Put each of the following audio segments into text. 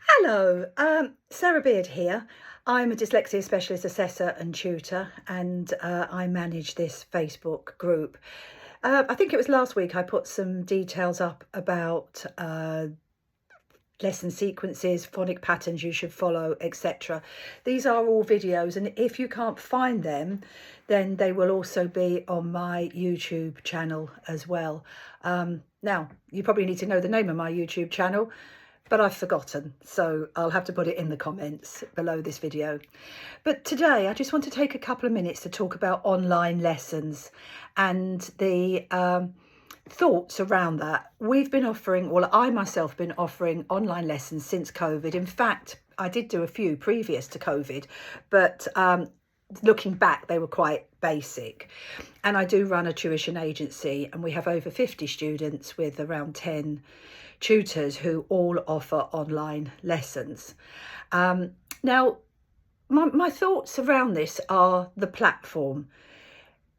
Hello, Sarah Beard here. I'm a dyslexia specialist assessor and tutor, and I manage this Facebook group. I think it was last week I put some details up about lesson sequences, phonic patterns you should follow, etc. These are all videos, and if you can't find them, then they will also be on my YouTube channel as well. Now, you probably need to know the name of my YouTube channel, but I've forgotten, so I'll have to put it in the comments below this video. But today I just want to take a couple of minutes to talk about online lessons and the thoughts around that. We've been offering, well, I myself been offering online lessons since COVID. In fact, I did do a few previous to COVID, but looking back, they were quite basic. And I do run a tuition agency, and we have over 50 students with around 10 tutors who all offer online lessons. Now, my thoughts around this are the platform.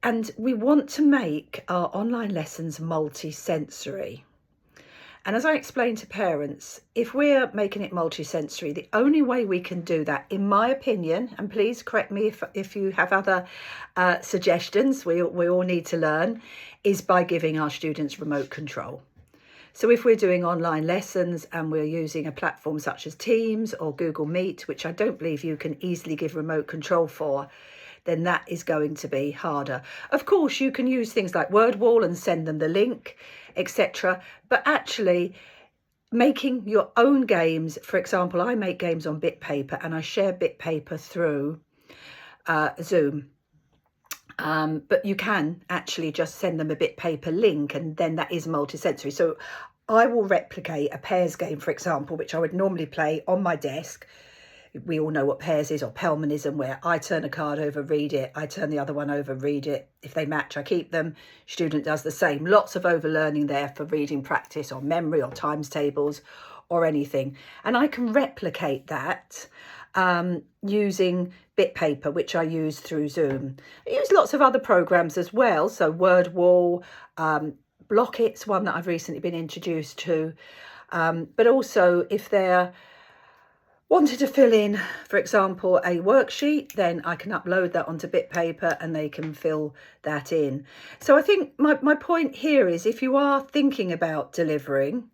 And we want to make our online lessons multi-sensory. And as I explained to parents, if we're making it multi-sensory, the only way we can do that, in my opinion, and please correct me if you have other suggestions, we all need to learn, is by giving our students remote control. So if we're doing online lessons and we're using a platform such as Teams or Google Meet, which I don't believe you can easily give remote control for, then that is going to be harder. Of course, you can use things like WordWall and send them the link, etc. But actually, making your own games, for example, I make games on BitPaper and I share BitPaper through Zoom. But you can actually just send them a BitPaper link, and then that is multisensory. So I will replicate a pairs game, for example, which I would normally play on my desk. We all know what pairs is, or Pelmanism, where I turn a card over, read it, I turn the other one over, read it. If they match, I keep them. Student does the same. Lots of overlearning there for reading practice or memory or times tables or anything. And I can replicate that using BitPaper, which I use through Zoom. I use lots of other programs as well. So WordWall, Blockit's one that I've recently been introduced to. But also if they're wanted to fill in, for example, a worksheet, then I can upload that onto BitPaper and they can fill that in. So I think my point here is, if you are thinking about delivering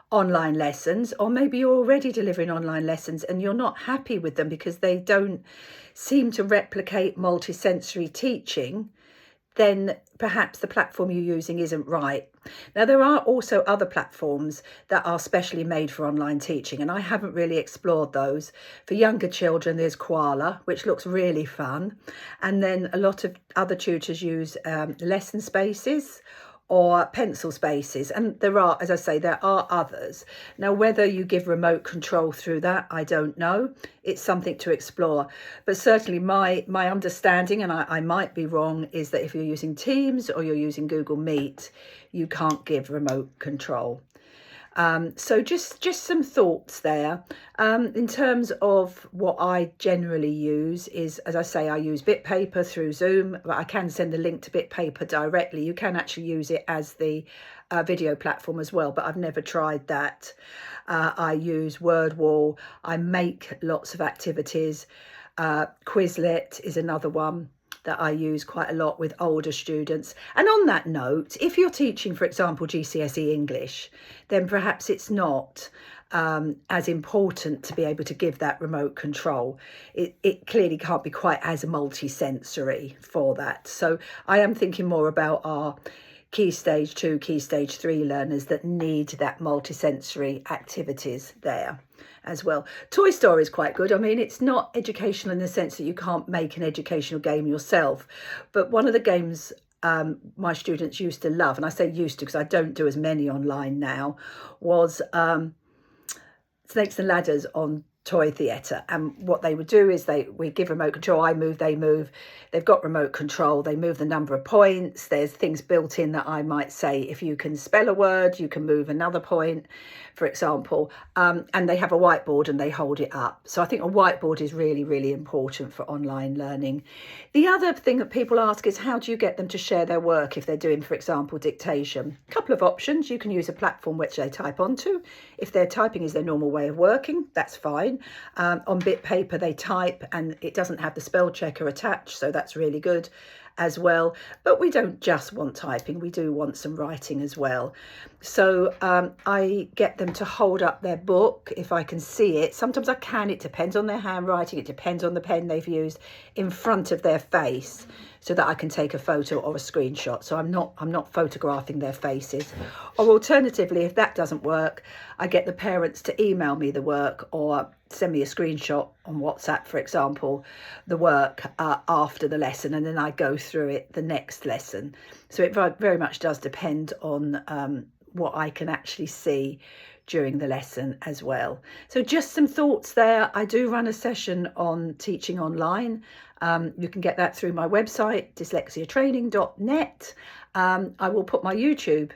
online lessons, or maybe you're already delivering online lessons and you're not happy with them because they don't seem to replicate multisensory teaching, then perhaps the platform you're using isn't right. Now, there are also other platforms that are specially made for online teaching, and I haven't really explored those. For younger children, there's Koala, which looks really fun. And then a lot of other tutors use lesson spaces or pencil spaces, and there are, as I say, there are others. Now, whether you give remote control through that, I don't know. It's something to explore, but certainly my understanding, and I might be wrong, is that if you're using Teams or you're using Google Meet, you can't give remote control. So just some thoughts there. In terms of what I generally use is, as I say, I use BitPaper through Zoom, but I can send the link to BitPaper directly. You can actually use it as the video platform as well, but I've never tried that. I use WordWall. I make lots of activities. Quizlet is another one that I use quite a lot with older students. And on that note, if you're teaching, for example, GCSE English, then perhaps it's not as important to be able to give that remote control. It clearly can't be quite as multi-sensory for that. So I am thinking more about our Key Stage 2, Key Stage 3 learners that need that multisensory activities there as well. Toy Story is quite good. I mean, it's not educational in the sense that you can't make an educational game yourself, but one of the games my students used to love, and I say used to because I don't do as many online now, was Snakes and Ladders on toy theatre, and what they would do is we give remote control. I move, they move. They've got remote control. They move the number of points. There's things built in that I might say, if you can spell a word, you can move another point, for example. And they have a whiteboard and they hold it up. So I think a whiteboard is really, really important for online learning. The other thing that people ask is, how do you get them to share their work if they're doing, for example, dictation? A couple of options. You can use a platform which they type onto. If their typing is their normal way of working, that's fine. On bit paper they type, and it doesn't have the spell checker attached, so that's really good as well. But we don't just want typing, we do want some writing as well. So I get them to hold up their book if I can see it. Sometimes I can, it depends on their handwriting, it depends on the pen they've used, in front of their face, so that I can take a photo or a screenshot. So I'm not photographing their faces. Or alternatively, if that doesn't work, I get the parents to email me the work or send me a screenshot on WhatsApp, for example, the work after the lesson, and then I go through it the next lesson. So it very much does depend on what I can actually see during the lesson as well. So just some thoughts there. I do run a session on teaching online. You can get that through my website, dyslexiatraining.net. I will put my YouTube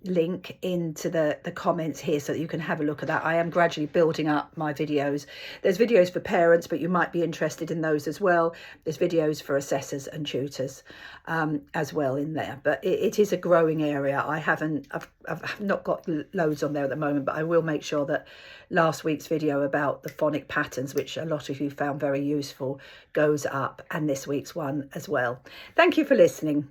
link into the comments here so that you can have a look at that. I am gradually building up my videos. There's videos for parents, but you might be interested in those as well. There's videos for assessors and tutors as well in there, but it is a growing area. I've not got loads on there at the moment, but I will make sure that last week's video about the phonic patterns, which a lot of you found very useful, goes up, and this week's one as well. Thank you for listening.